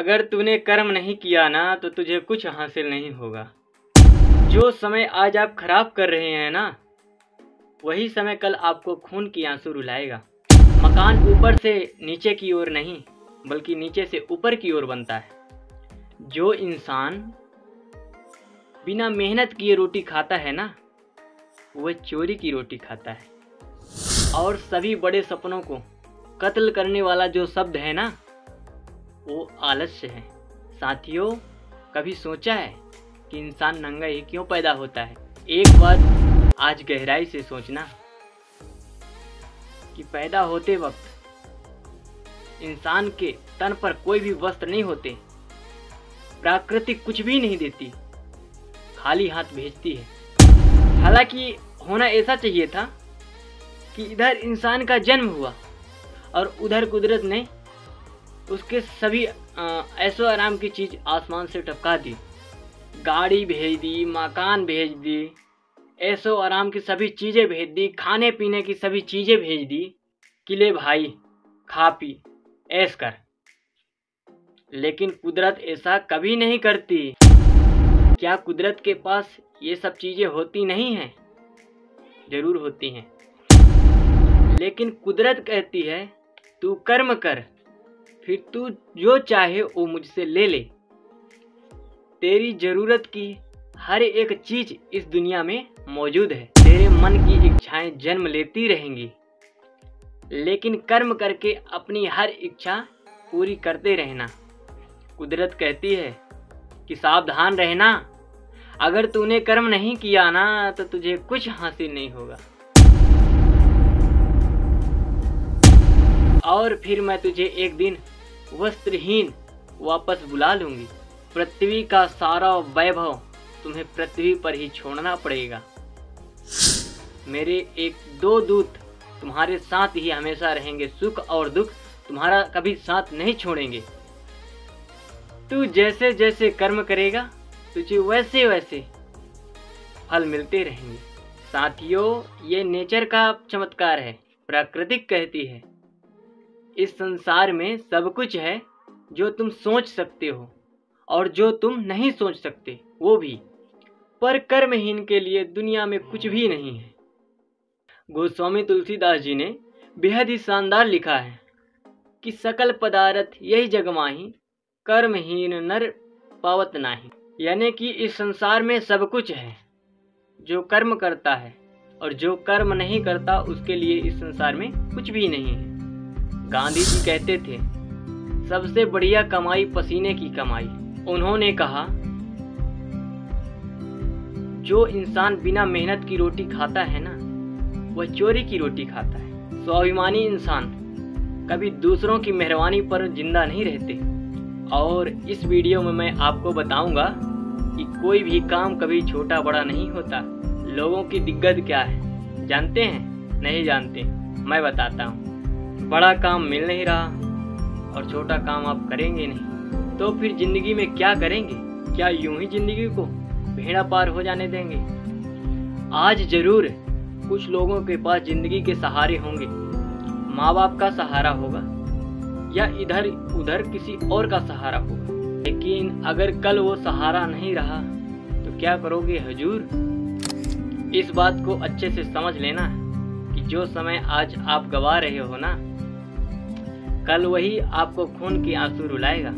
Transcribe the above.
अगर तूने कर्म नहीं किया ना तो तुझे कुछ हासिल नहीं होगा। जो समय आज आप खराब कर रहे हैं ना, वही समय कल आपको खून की आंसू रुलाएगा। मकान ऊपर से नीचे की ओर नहीं बल्कि नीचे से ऊपर की ओर बनता है। जो इंसान बिना मेहनत किए रोटी खाता है ना, वह चोरी की रोटी खाता है। और सभी बड़े सपनों को कत्ल करने वाला जो शब्द है ना, वो आलस्य है। साथियों, कभी सोचा है कि इंसान नंगा ही क्यों पैदा होता है? एक बात आज गहराई से सोचना कि पैदा होते वक्त इंसान के तन पर कोई भी वस्त्र नहीं होते, प्रकृति कुछ भी नहीं देती, खाली हाथ भेजती है। हालांकि होना ऐसा चाहिए था कि इधर इंसान का जन्म हुआ और उधर कुदरत ने उसके सभी ऐशो आराम की चीज़ आसमान से टपका दी। गाड़ी भेज दी, मकान भेज दी, ऐशो आराम की सभी चीज़ें भेज दी, खाने पीने की सभी चीज़ें भेज दी कि ले भाई खा पी ऐश कर। लेकिन कुदरत ऐसा कभी नहीं करती। क्या कुदरत के पास ये सब चीज़ें होती नहीं हैं? जरूर होती हैं, लेकिन कुदरत कहती है तू कर्म कर, फिर तू जो चाहे वो मुझसे ले ले। तेरी जरूरत की हर एक चीज इस दुनिया में मौजूद है। तेरे मन की इच्छाएं जन्म लेती रहेंगी, लेकिन कर्म करके अपनी हर इच्छा पूरी करते रहना। कुदरत कहती है कि सावधान रहना, अगर तूने कर्म नहीं किया ना तो तुझे कुछ हासिल नहीं होगा। और फिर मैं तुझे एक दिन वस्त्रहीन वापस बुला लूंगी। पृथ्वी का सारा वैभव तुम्हें पृथ्वी पर ही छोड़ना पड़ेगा। मेरे एक दो दूत तुम्हारे साथ ही हमेशा रहेंगे, सुख और दुख तुम्हारा कभी साथ नहीं छोड़ेंगे। तू जैसे जैसे कर्म करेगा तुझे वैसे वैसे फल मिलते रहेंगे। साथियों, ये नेचर का चमत्कार है। प्रकृति कहती है इस संसार में सब कुछ है जो तुम सोच सकते हो और जो तुम नहीं सोच सकते वो भी, पर कर्महीन के लिए दुनिया में कुछ भी नहीं है। गोस्वामी तुलसीदास जी ने बेहद ही शानदार लिखा है कि सकल पदार्थ यही जग माही, कर्महीन नर पावत नाही। यानी कि इस संसार में सब कुछ है, जो कर्म करता है और जो कर्म नहीं करता उसके लिए इस संसार में कुछ भी नहीं है। गांधी जी कहते थे सबसे बढ़िया कमाई पसीने की कमाई। उन्होंने कहा जो इंसान बिना मेहनत की रोटी खाता है ना, वह चोरी की रोटी खाता है। स्वाभिमानी इंसान कभी दूसरों की मेहरबानी पर जिंदा नहीं रहते। और इस वीडियो में मैं आपको बताऊंगा कि कोई भी काम कभी छोटा बड़ा नहीं होता। लोगों की दिक्कत क्या है जानते हैं? नहीं जानते। मैं बताता हूँ। बड़ा काम मिल नहीं रहा और छोटा काम आप करेंगे नहीं, तो फिर जिंदगी में क्या करेंगे? क्या यूं ही जिंदगी को भेड़ा पार हो जाने देंगे? आज जरूर कुछ लोगों के पास जिंदगी के सहारे होंगे, माँ बाप का सहारा होगा या इधर उधर किसी और का सहारा होगा। लेकिन अगर कल वो सहारा नहीं रहा तो क्या करोगे हुजूर? इस बात को अच्छे से समझ लेना कि जो समय आज आप गवा रहे हो ना, कल वही आपको खून की आंसू रुलाएगा।